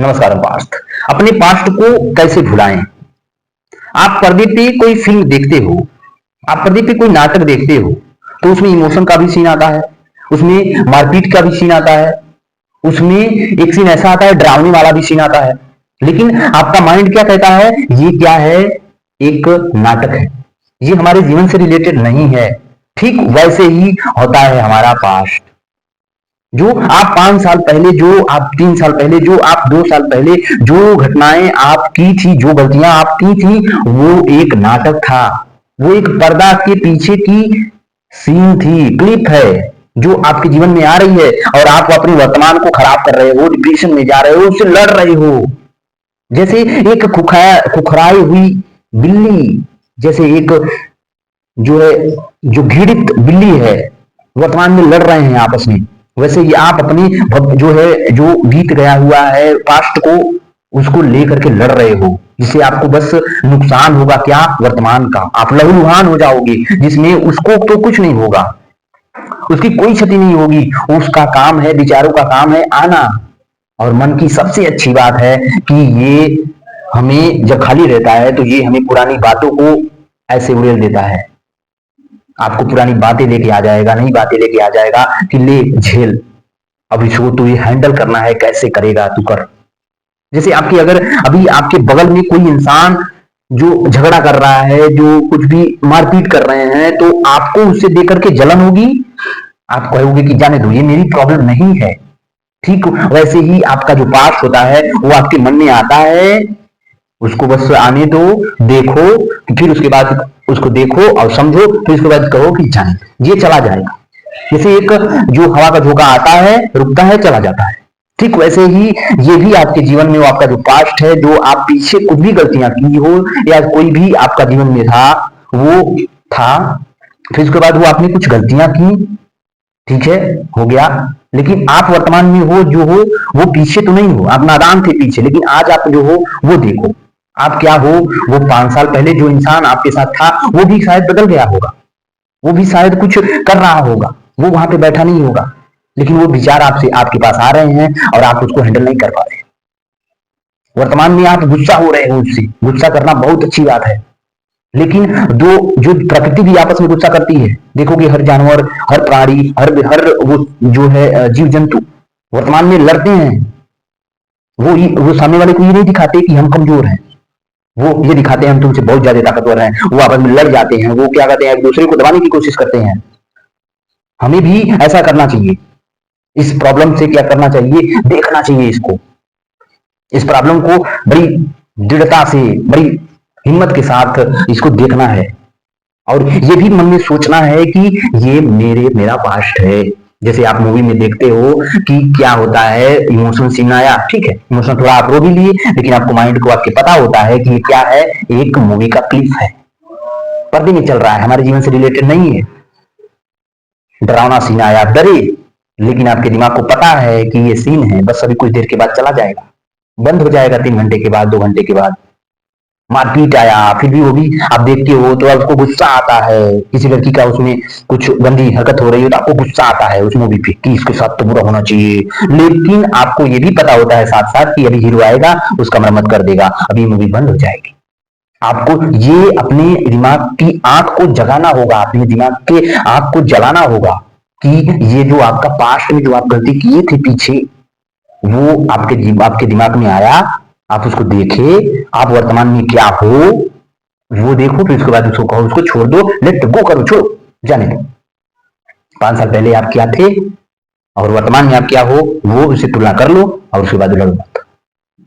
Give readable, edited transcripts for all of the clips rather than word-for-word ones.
नमस्कार पास्ट। अपने पास्ट को कैसे भुलाएं। आप पर्दे पे कोई फिल्म देखते हो, आप पर्दे पे कोई नाटक देखते हो, तो उसमें इमोशन का भी सीन आता है, उसमें मारपीट का भी सीन आता है, उसमें एक सीन ऐसा आता है डरावने वाला भी सीन आता है। लेकिन आपका माइंड क्या कहता है, ये क्या है, एक नाटक है, ये हमारे जीवन से रिलेटेड नहीं है। ठीक वैसे ही होता है हमारा पास्ट। जो आप 5 साल पहले, जो आप 3 साल पहले, जो आप 2 साल पहले जो घटनाएं आप की थी, जो गलतियां आप की थी, वो एक नाटक था, वो एक पर्दा के पीछे की सीन थी, क्लिप है जो आपके जीवन में आ रही है। और आप अपने वर्तमान को खराब कर रहे हो, डिप्रेशन में जा रहे हो, उससे लड़ रहे हो। जैसे एक खुखराई हुई बिल्ली, जैसे एक जो है, जो घृणित बिल्ली है, वर्तमान में लड़ रहे हैं आपस में। वैसे ही आप अपनी जो है, जो बीत गया हुआ है पास्ट को, उसको लेकर के लड़ रहे हो, जिससे आपको बस नुकसान होगा। क्या? वर्तमान का आप लहूलुहान हो जाओगे, जिसमें उसको तो कुछ नहीं होगा, उसकी कोई क्षति नहीं होगी। उसका काम है, विचारों का काम है आना। और मन की सबसे अच्छी बात है कि ये हमें जब खाली रहता है तो ये हमें पुरानी बातों को ऐसे उड़ेल देता है। आपको पुरानी बातें लेके आ जाएगा, नई बातें लेके आ जाएगा कि ले झेल, अब इसको तू ये हैंडल करना है, कैसे करेगा तू कर। जैसे आपकी, अगर अभी आपके बगल में कोई इंसान जो झगड़ा कर रहा है, जो कुछ भी मारपीट कर रहे हैं, तो आपको उससे देख करके जलन होगी, आप कहोगे कि जाने दो, ये मेरी प्रॉब्लम नहीं है। ठीक वैसे ही आपका जो पास्ट होता है वो आपके मन में आता है, उसको बस आने दो, देखो, फिर उसके बाद उसको देखो और समझो, फिर उसके बाद कहो कि जाने, ये चला जाएगा। जैसे एक जो हवा का झोंका आता है, रुकता है, चला जाता है। ठीक वैसे ही ये भी आपके जीवन में, वो आपका जो पास्ट है, जो आप पीछे कुछ भी गलतियां की हो, या कोई भी आपका जीवन में था, वो था। फिर उसके बाद वो आपने कुछ गलतियां की, ठीक है, हो गया। लेकिन आप वर्तमान में हो, जो हो वो पीछे तो नहीं हो, आप नादान थे पीछे, लेकिन आज आप जो हो वो देखो, आप क्या हो। वो 5 साल पहले जो इंसान आपके साथ था, वो भी शायद बदल गया होगा, वो भी शायद कुछ कर रहा होगा, वो वहां पे बैठा नहीं होगा, लेकिन वो विचार आपसे आपके पास आ रहे हैं और आप उसको हैंडल नहीं कर पा रहे। वर्तमान में आप गुस्सा हो रहे हो, उससे गुस्सा करना बहुत अच्छी बात है, लेकिन दो जो प्रकृति भी आपस में गुस्सा करती है, देखोगे हर जानवर, हर प्राणी, हर हर वो जो है जीव जंतु वर्तमान में लड़ते हैं। वो सामने वाले को ये नहीं दिखाते कि हम कमजोर हैं, वो ये दिखाते हैं हम तुमसे बहुत ज्यादा ताकतवर हैं। वो आपस में लड़ जाते हैं, वो क्या कहते हैं, एक दूसरे को दबाने की कोशिश करते हैं। हमें भी ऐसा करना चाहिए। इस प्रॉब्लम से क्या करना चाहिए, देखना चाहिए इसको, इस प्रॉब्लम को बड़ी दृढ़ता से, बड़ी हिम्मत के साथ इसको देखना है। और ये भी मन में सोचना है कि ये मेरा पास्ट है। जैसे आप मूवी में देखते हो कि क्या होता है, इमोशन सीन आया, ठीक है, इमोशन थोड़ा आप रो भी लिए, लेकिन आपको माइंड को आपके पता होता है कि ये क्या है, एक मूवी का क्लिप है, पर्दे में चल रहा है, हमारे जीवन से रिलेटेड नहीं है। डरावना सीन आया, डरे, लेकिन आपके दिमाग को पता है कि ये सीन है, बस अभी कुछ देर के बाद चला जाएगा, बंद हो जाएगा, 3 घंटे के बाद, 2 घंटे के बाद। मारपीट आया, फिर भी वो भी आप देखते हो तो आपको गुस्सा आता है। किसी लड़की का उसमें कुछ गंदी हरकत हो रही है तो आपको गुस्सा आता है उस मूवी पे कि इसके साथ तो बुरा होना चाहिए, लेकिन आपको ये भी पता होता है साथ साथ कि अभी हीरो आएगा, उसका मरम्मत कर देगा, अभी मूवी बंद हो जाएगी। आपको ये अपने दिमाग की आंख को जगाना होगा, अपने दिमाग के आंख को जलाना होगा कि ये जो आपका पास्ट में जो आप गलती किए थे पीछे, वो आपके दिमाग में आया, आप उसको देखे, आप वर्तमान में क्या हो वो देखो, फिर उसके बाद उसको कहो, उसको छोड़ दो, लेट गो करो, छोड़ो, जाने दो। 5 साल पहले आप क्या थे और वर्तमान में आप क्या हो, वो उससे तुलना कर लो और उसके बाद लड़ो मत।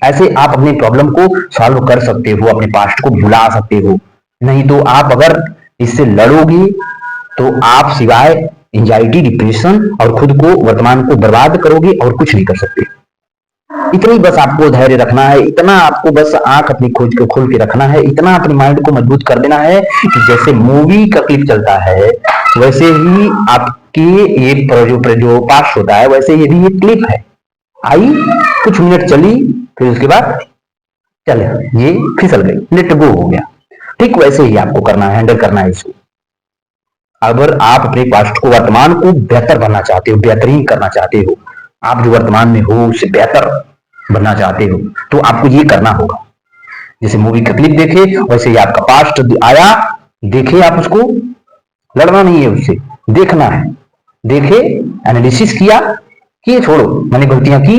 ऐसे आप अपने प्रॉब्लम को सॉल्व कर सकते हो, अपने पास्ट को भुला सकते हो। नहीं तो आप अगर इससे लड़ोगे तो आप सिवाय एंजाइटी, डिप्रेशन और खुद को, वर्तमान को बर्बाद करोगे और कुछ नहीं कर सकते। इतना ही बस आपको धैर्य रखना है, इतना आपको बस आंख अपनी खोज को खोल के रखना है, इतना अपने माइंड को मजबूत कर देना है कि जैसे मूवी का क्लिप चलता है वैसे ही आपके ये जो पास्ट होता है, वैसे ये भी ये क्लिप है, आई, कुछ मिनट चली, फिर उसके बाद चले, ये फिसल गई, लेट गो हो गया। ठीक वैसे ही आपको करना है, हैंडल करना है इसको। अगर आप अपने पास्ट को, वर्तमान को बेहतर बनना चाहते हो, बेहतरीन करना चाहते हो, आप जो वर्तमान में हो उससे बेहतर बनना चाहते हो तो आपको ये करना होगा। जैसे मूवी का क्लिप देखे वैसे ही आपका पास्ट आया, देखे आप उसको, लड़ना नहीं है उससे, देखना है, देखे, एनालिसिस किया कि छोड़ो मैंने गलतियां की,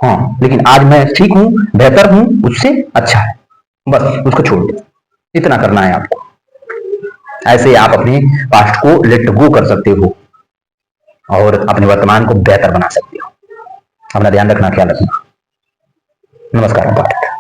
हाँ लेकिन आज मैं ठीक हूं, बेहतर हूं, उससे अच्छा है, बस उसको छोड़ दो। इतना करना है आपको। ऐसे आप अपने पास्ट को लेट गो कर सकते हो और अपने वर्तमान को बेहतर बना सकते हो। अपना ध्यान रखना, ख्याल रखना। नमस्कार।